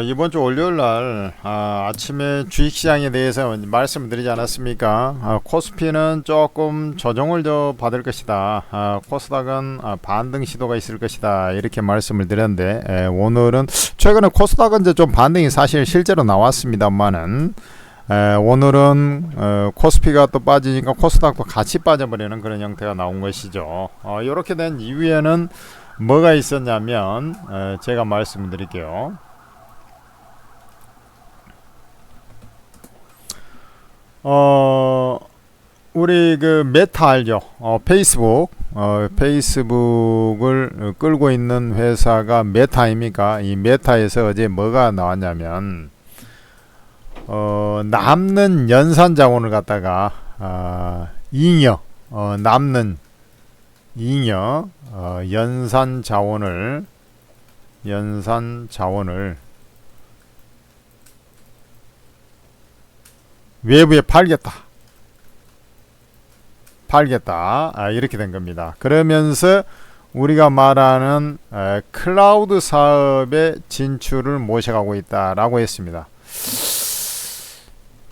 이번 주 월요일 날 아침에 주식시장에 대해서 말씀을 드리지 않았습니까? 코스피는 조금 조정을 더 받을 것이다. 코스닥은 반등 시도가 있을 것이다. 이렇게 말씀을 드렸는데 오늘은 최근에 코스닥은 이제 좀 반등이 사실 실제로 나왔습니다만은 오늘은 코스피가 또 빠지니까 코스닥도 같이 빠져버리는 그런 형태가 나온 것이죠. 이렇게 된 이후에는 뭐가 있었냐면 제가 말씀을 드릴게요. 우리 그 메타 알죠? 페이스북을 끌고 있는 회사가 메타입니까? 이 메타에서 어제 뭐가 나왔냐면 남는 연산 자원을 갖다가 남는 잉여 연산 자원을 외부에 팔겠다 이렇게 된 겁니다. 그러면서 우리가 말하는 클라우드 사업의 진출을 모셔가고 있다라고 했습니다.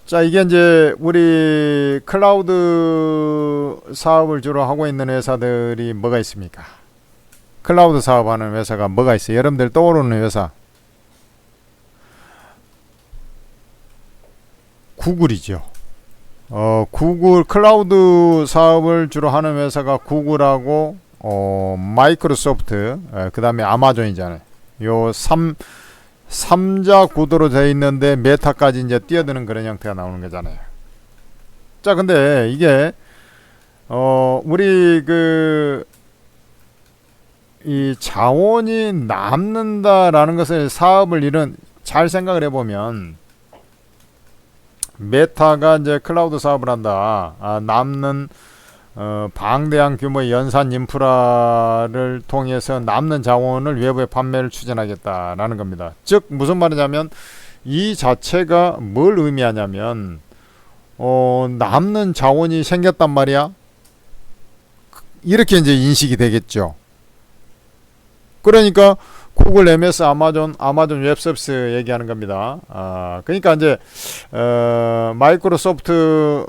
자, 이게 이제 우리 클라우드 사업을 주로 하고 있는 회사들이 뭐가 있습니까? 클라우드 사업하는 회사가 뭐가 있어요? 여러분들 떠오르는 회사. 구글이죠. 구글 클라우드 사업을 주로 하는 회사가 구글하고 마이크로소프트, 그 다음에 아마존이잖아요. 요 3자 구도로 되어 있는데 메타까지 이제 뛰어드는 그런 형태가 나오는 거잖아요. 자, 근데 이게 우리 이 자원이 남는다라는 것을 사업을 잘 생각을 해보면 메타가 이제 클라우드 사업을 한다. 남는 방대한 규모의 연산 인프라를 통해서 남는 자원을 외부에 판매를 추진하겠다라는 겁니다. 즉 무슨 말이냐면 이 자체가 뭘 의미하냐면 남는 자원이 생겼단 말이야. 이렇게 이제 인식이 되겠죠. 그러니까 구글, MS, 아마존 웹서비스 얘기하는 겁니다. 그러니까 이제 마이크로소프트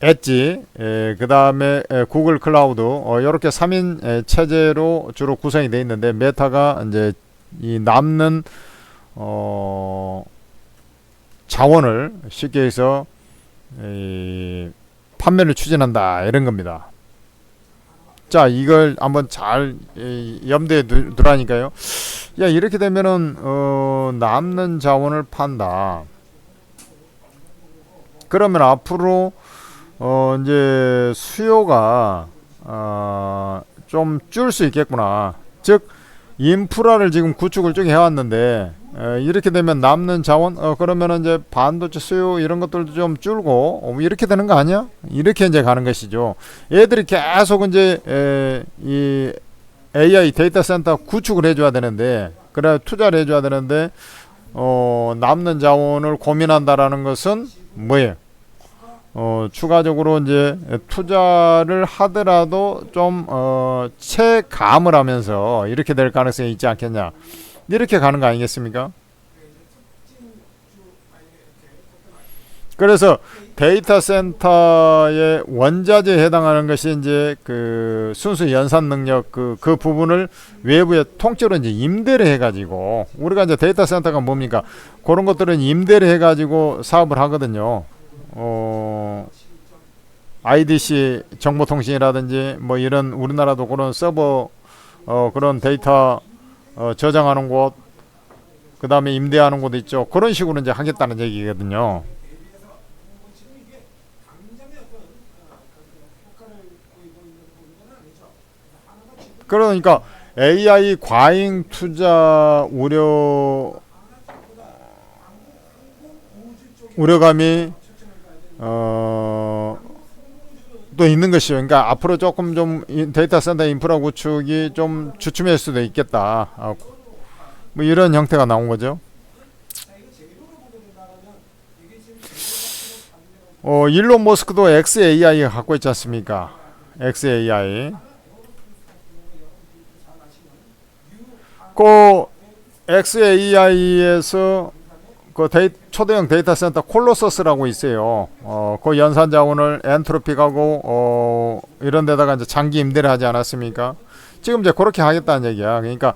엣지, 그 다음에 구글 클라우드, 이렇게 3인 체제로 주로 구성이 되어 있는데 메타가 이제 이 남는 자원을 쉽게 해서 판매를 추진한다 이런 겁니다. 자, 이걸 한번 잘 염두에 두라니까요. 야, 이렇게 되면은 남는 자원을 판다. 그러면 앞으로 이제 수요가 좀 줄 수 있겠구나. 즉 인프라를 지금 구축을 쭉 해왔는데 이렇게 되면 남는 자원 그러면은 이제 반도체 수요 이런 것들도 좀 줄고 이렇게 되는 거 아니야? 이렇게 이제 가는 것이죠. 얘들이 계속 이제 이 AI 데이터 센터 구축을 해줘야 되는데 그래 투자를 해줘야 되는데 남는 자원을 고민한다라는 것은 뭐예요? 추가적으로 이제 투자를 하더라도 좀 체감을 하면서 이렇게 될 가능성이 있지 않겠냐, 이렇게 가는 거 아니겠습니까? 그래서 데이터 센터의 원자재에 해당하는 것이 이제 그 순수 연산 능력 그 부분을 외부에 통째로 이제 임대를 해가지고 우리가 이제 데이터 센터가 뭡니까? 그런 것들은 임대를 해가지고 사업을 하거든요. IDC 정보통신이라든지 뭐 이런 우리나라도 그런 서버 그런 데이터 저장하는 곳, 그 다음에 임대하는 곳도 있죠. 그런 식으로 이제 하겠다는 얘기거든요. 그러니까 AI 과잉 투자 우려감이 또 있는 것이요. 그러니까 앞으로 조금 좀 데이터 센터 인프라 구축이 좀 주춤할 수도 있겠다. 뭐 이런 형태가 나온 거죠. 일론 머스크도 XAI가 갖고 있지 않습니까? XAI. 그 XAI에서 그 초대형 데이터 센터 콜로서스라고 있어요. 그 연산 자원을 엔트로픽하고 이런 데다가 이제 장기 임대를 하지 않았습니까? 지금 이제 그렇게 하겠다는 얘기야. 그러니까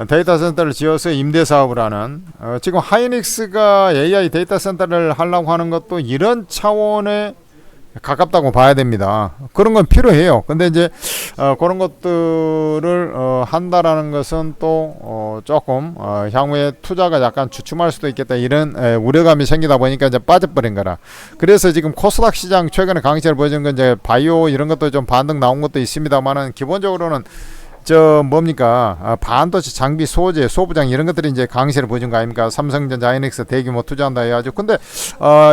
데이터 센터를 지어서 임대 사업을 하는, 지금 하이닉스가 AI 데이터 센터를 하려고 하는 것도 이런 차원의 가깝다고 봐야 됩니다. 그런 건 필요해요. 근데 이제 그런 것들을 한다라는 것은 또 조금 향후에 투자가 약간 주춤할 수도 있겠다, 이런 우려감이 생기다 보니까 이제 빠져버린 거라. 그래서 지금 코스닥 시장 최근에 강세를 보여준 건 이제 바이오 이런 것도 좀 반등 나온 것도 있습니다만은, 기본적으로는 뭡니까? 반도체 장비 소재, 소부장 이런 것들이 이제 강세를 보여준 거 아닙니까? 삼성전자, 하이닉스 대규모 투자한다 해가지고. 근데,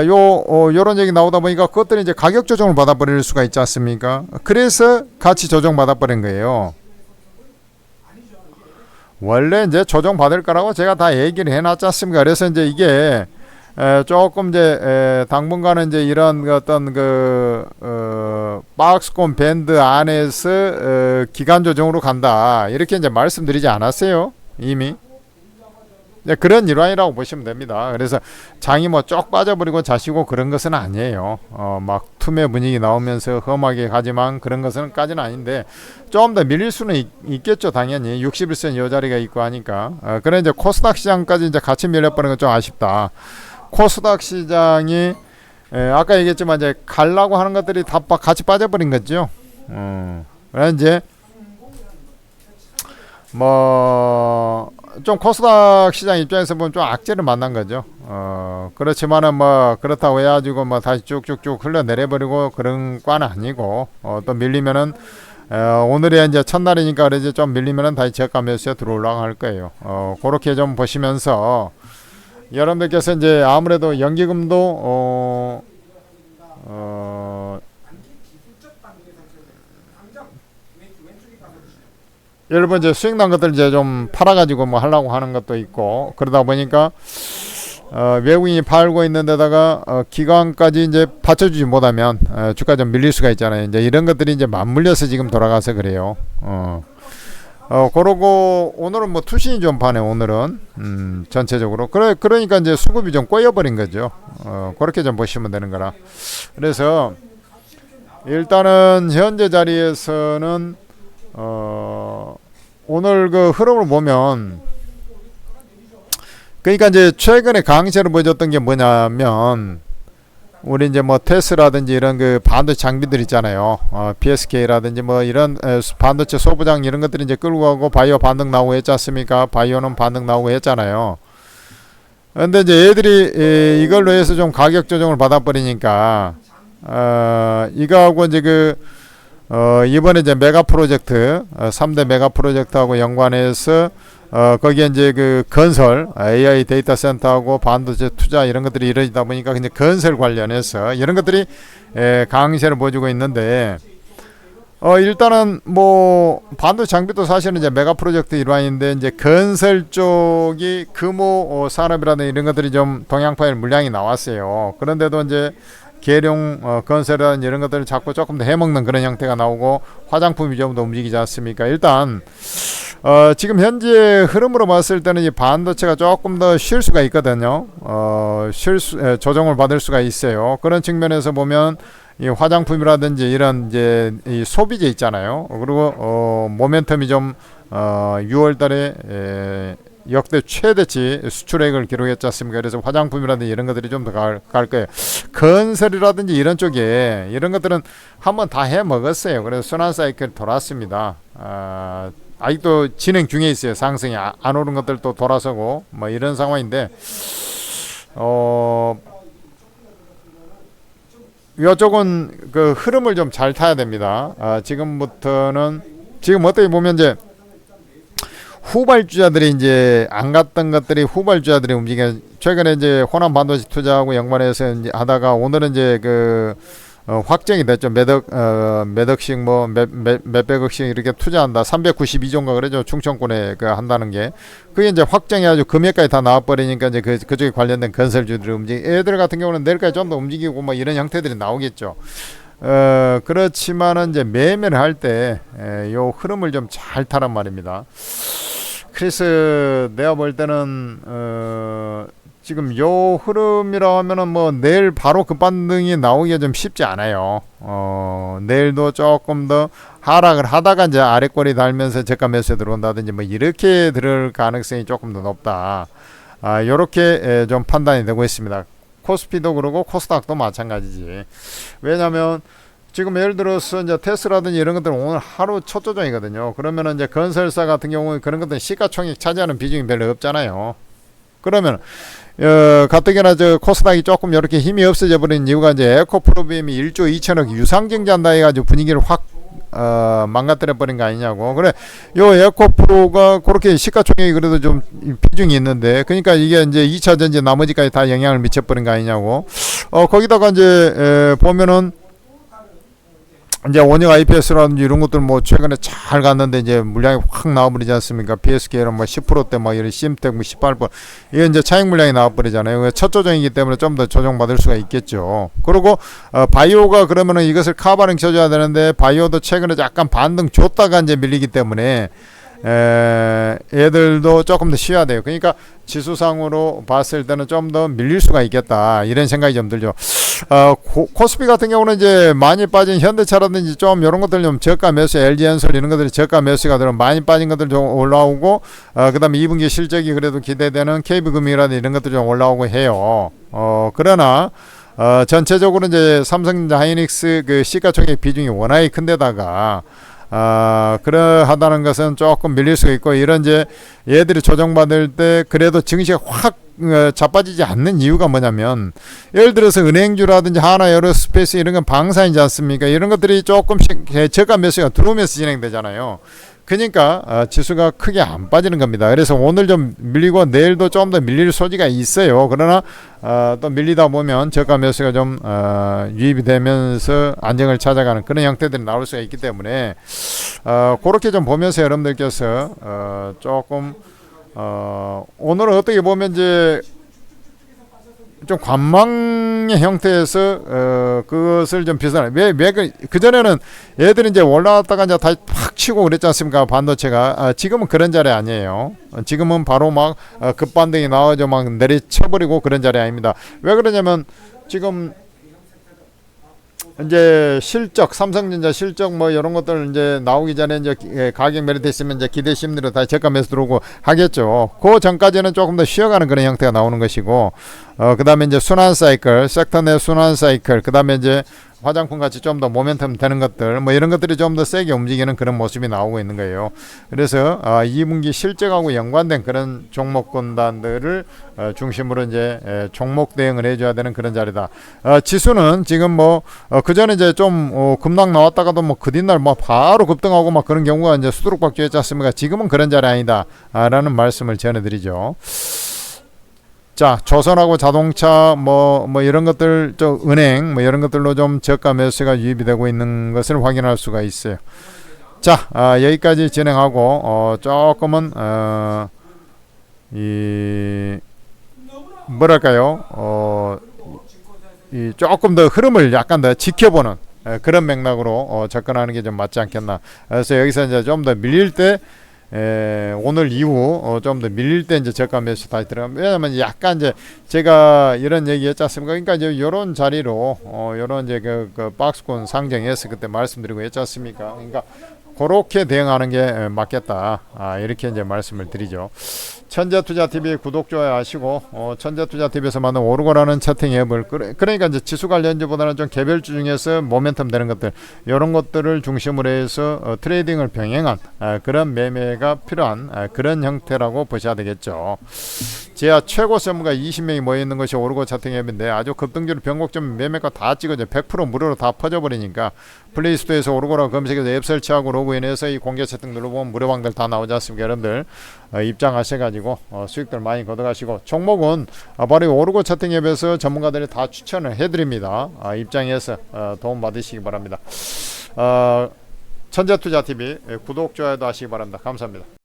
요런 얘기 나오다 보니까 그것들이 이제 가격 조정을 받아버릴 수가 있지 않습니까? 그래서 같이 조정 받아버린 거예요. 원래 이제 조정 받을 거라고 제가 다 얘기를 해놨지 않습니까? 그래서 이제 이게, 조금 이제 당분간은 이제 이런 어떤 박스권 밴드 안에서 기간 조정으로 간다, 이렇게 이제 말씀드리지 않았어요 이미? 그런 일환이라고 보시면 됩니다. 그래서 장이 뭐 쭉 빠져버리고 자시고 그런 것은 아니에요. 막 투매 분위기 나오면서 험하게 가지만 그런 것은까지는 아닌데, 좀 더 밀릴 수는 있겠죠 당연히. 61선 요 자리가 있고 하니까. 그래 이제 코스닥 시장까지 이제 같이 밀려버리는 건 좀 아쉽다. 코스닥 시장이 아까 얘기했지만 이제 갈라고 하는 것들이 다 같이 빠져버린 거죠. 그래 이제 뭐 좀 코스닥 시장 입장에서 보면 좀 악재를 만난 거죠. 그렇지만은 뭐 그렇다고 해가지고 뭐 다시 쭉쭉쭉 흘러내려버리고 그런 과는 아니고, 또 밀리면은 오늘이 이제 첫날이니까 그러지, 좀 밀리면은 다시 저가 매수에 들어올라가 할 거예요. 그렇게 좀 보시면서 여러분들께서 이제 아무래도 연기금도 여러분 이제 수익 난 것들 이제 좀 팔아가지고 뭐 하려고 하는 것도 있고, 그러다 보니까 외국인이 팔고 있는 데다가 기관까지 이제 받쳐주지 못하면 주가 좀 밀릴 수가 있잖아요. 이제 이런 것들이 이제 맞물려서 지금 돌아가서 그래요. 그러고 오늘은 뭐 투신이 좀 파네 오늘은. 전체적으로 그러니까 이제 수급이 좀 꼬여버린 거죠. 그렇게 좀 보시면 되는 거라. 그래서 일단은 현재 자리에서는 오늘 그 흐름을 보면, 그러니까 이제 최근에 강세를 보여줬던 게 뭐냐면, 우리 이제 뭐 테스라든지 이런 그 반도체 장비들 있잖아요. PSK라든지 뭐 이런 반도체 소부장 이런 것들이 이제 끌고 가고 바이오 반등 나오고 했지 않습니까? 바이오는 반등 나오고 했잖아요. 근데 이제 얘들이 이걸로 해서 좀 가격 조정을 받아버리니까, 이거하고 이제 이번에 이제 메가 프로젝트, 3대 메가 프로젝트하고 연관해서 거기에 이제 그 건설, AI 데이터 센터하고 반도체 투자 이런 것들이 이루어지다 보니까 이제 건설 관련해서 이런 것들이 강세를 보여주고 있는데, 일단은 뭐 반도체 장비도 사실은 이제 메가 프로젝트 일환인데, 이제 건설 쪽이 금호 산업이라든 이런 것들이 좀 동양파일 물량이 나왔어요. 그런데도 이제 계룡 건설이라든 이런 것들을 자꾸 조금 더 해먹는 그런 형태가 나오고, 화장품이 좀 더 움직이지 않습니까? 일단 지금 현재 흐름으로 봤을 때는 이 반도체가 조금 더 쉴 수가 있거든요. 조정을 받을 수가 있어요. 그런 측면에서 보면 이 화장품이라든지 이런 이제 이 소비재 있잖아요. 그리고 모멘텀이 좀 6월달에 역대 최대치 수출액을 기록했지 않습니까? 그래서 화장품이라든지 이런 것들이 좀 더 갈 거예요. 건설이라든지 이런 쪽에 이런 것들은 한번 다 해 먹었어요. 그래서 순환 사이클 돌았습니다. 아직도 진행 중에 있어요. 상승이 안 오른 것들도 돌아서고 뭐 이런 상황인데, 이쪽은 그 흐름을 좀 잘 타야 됩니다. 지금부터는 지금 어떻게 보면 이제 후발주자들이 이제 안 갔던 것들이 후발주자들이 움직여. 최근에 이제 호남 반도체 투자하고 연관해서 이제 하다가 오늘은 이제 확정이 됐죠. 몇 억씩 뭐 몇백억씩 이렇게 투자한다. 392조인가 그러죠. 충청권에 한다는 게. 그게 이제 확정해가지고 금액까지 다 나와버리니까 이제 그쪽에 관련된 건설주들이 애들 같은 경우는 내일까지 좀 더 움직이고 뭐 이런 형태들이 나오겠죠. 그렇지만은 이제 매매를 할 때 요 흐름을 좀 잘 타란 말입니다. 크리스, 내가 볼 때는 지금 요 흐름이라 하면은 뭐 내일 바로 급반등이 나오기가 좀 쉽지 않아요. 내일도 조금 더 하락을 하다가 이제 아래꼬리 달면서 저가 매수에 들어온다든지 뭐 이렇게 들을 가능성이 조금 더 높다. 요렇게 좀 판단이 되고 있습니다. 코스피도 그러고 코스닥도 마찬가지지. 왜냐면 지금 예를 들어서 이제 테스라든지 이런 것들은 오늘 하루 첫 조정이거든요. 그러면은 이제 건설사 같은 경우에 그런 것들은 시가총액 차지하는 비중이 별로 없잖아요. 그러면 가뜩이나 저 코스닥이 조금 이렇게 힘이 없어져 버린 이유가 이제 에코프로비엠이 1조 2천억 유상증자한다 해가지고 분위기를 확 망가뜨려 버린 거 아니냐고. 그래, 요 에코프로가 그렇게 시가총액이 그래도 좀 비중이 있는데, 그러니까 이게 이제 2차 전지 나머지까지 다 영향을 미쳐버린 거 아니냐고. 거기다가 이제 보면은 이제 원형 IPS라든지 이런 것들 뭐 최근에 잘 갔는데 이제 물량이 확 나와버리지 않습니까? PSK는 뭐 10%대 막 이런 심텍 뭐 18%. 이게 이제 차익 물량이 나와버리잖아요. 첫 조정이기 때문에 좀 더 조정받을 수가 있겠죠. 그리고 바이오가 그러면은 이것을 카바링 쳐줘야 되는데 바이오도 최근에 약간 반등 줬다가 이제 밀리기 때문에 얘들도 조금 더 쉬어야 돼요. 그러니까 지수상으로 봤을 때는 좀 더 밀릴 수가 있겠다 이런 생각이 좀 들죠. 코스피 같은 경우는 이제 많이 빠진 현대차라든지 좀 이런 것들 좀 저가 매수, LG엔솔 이런 것들이 저가 매수가 들어 많이 빠진 것들 좀 올라오고, 그다음에 2분기 실적이 그래도 기대되는 KB금융이라든지 이런 것들 좀 올라오고 해요. 그러나 전체적으로 이제 삼성전자, 하이닉스 그 시가총액 비중이 워낙에 큰데다가 그러하다는 것은 조금 밀릴 수가 있고, 이런 이제 얘들이 조정받을 때 그래도 증시가 확 자빠지지 않는 이유가 뭐냐면, 예를 들어서 은행주라든지 하나 에어로스페이스 이런 건 방산이지 않습니까? 이런 것들이 조금씩 저가 매수가 들어오면서 진행되잖아요. 그러니까 지수가 크게 안 빠지는 겁니다. 그래서 오늘 좀 밀리고 내일도 좀 더 밀릴 소지가 있어요. 그러나 또 밀리다 보면 저가 매수가 좀 유입이 되면서 안정을 찾아가는 그런 형태들이 나올 수가 있기 때문에 그렇게 좀 보면서 여러분들께서 조금 오늘은 어떻게 보면 이제 좀 관망의 형태에서 그것을 좀 비슷하네. 왜 그전에는 얘들이 이제 올라왔다가 이제 다시 팍 치고 그랬지 않습니까? 반도체가. 지금은 그런 자리 아니에요. 지금은 바로 막 급반등이 나와서 막 내리쳐버리고 그런 자리 아닙니다. 왜 그러냐면 지금 이제 실적, 삼성전자 실적 뭐 이런 것들 이제 나오기 전에 이제 가격 메리트 있으면 이제 기대 심리로 다시 저가 매수 들어오고 하겠죠. 그 전까지는 조금 더 쉬어가는 그런 형태가 나오는 것이고, 그 다음에 이제 순환 사이클, 섹터 내 순환 사이클, 그 다음에 이제 화장품 같이 좀 더 모멘텀 되는 것들, 뭐 이런 것들이 좀 더 세게 움직이는 그런 모습이 나오고 있는 거예요. 그래서 2분기 실적하고 연관된 그런 종목군단들을 중심으로 이제 종목 대응을 해줘야 되는 그런 자리다. 지수는 지금 뭐 그 전에 이제 좀 급락 나왔다가도 뭐 그 뒷날 뭐 바로 급등하고 막 그런 경우가 이제 수두룩박주 했지 않습니까? 지금은 그런 자리 아니다라는 말씀을 전해드리죠. 자, 조선하고 자동차 뭐 이런 것들, 저 은행 뭐 이런 것들로 좀 저가 매수가 유입이 되고 있는 것을 확인할 수가 있어요. 자, 여기까지 진행하고 조금은 이 뭐랄까요, 이 조금 더 흐름을 약간 더 지켜보는 그런 맥락으로 접근하는 게 좀 맞지 않겠나. 그래서 여기서 이제 좀 더 밀릴 때 오늘 이후 좀 더 밀릴 때 이제 저가 매수 다시 들어가면, 왜냐면 약간 이제 제가 이런 얘기 했지 않습니까? 그러니까 이제 이런 자리로 이런 이제 그 박스권 상정해서 그때 말씀드리고 했지 않습니까? 그러니까 그렇게 대응하는 게 맞겠다. 이렇게 이제 말씀을 드리죠. 천재투자TV 구독, 좋아요 하시고, 천재투자TV에서 만든 오르고라는 채팅 앱을, 그러니까 이제 지수 관련주보다는 좀 개별주 중에서 모멘텀 되는 것들, 이런 것들을 중심으로 해서 트레이딩을 병행한 그런 매매가 필요한 그런 형태라고 보셔야 되겠죠. 제가 최고 전문가 20명이 모여있는 것이 오르고 채팅 앱인데, 아주 급등주를 변곡점 매매가 다 찍어져 100% 무료로 다 퍼져버리니까, 플레이스토어에서 오르고라 검색해서 앱 설치하고 로그인해서 이 공개 채팅 눌러보면 무료방들 다 나오지 않습니까? 여러분들 입장하셔가지고 수익들 많이 걷어가시고, 종목은 바로 오르고 채팅 앱에서 전문가들이 다 추천을 해드립니다. 입장해서 도움 받으시기 바랍니다. 천재투자TV 구독, 좋아요도 하시기 바랍니다. 감사합니다.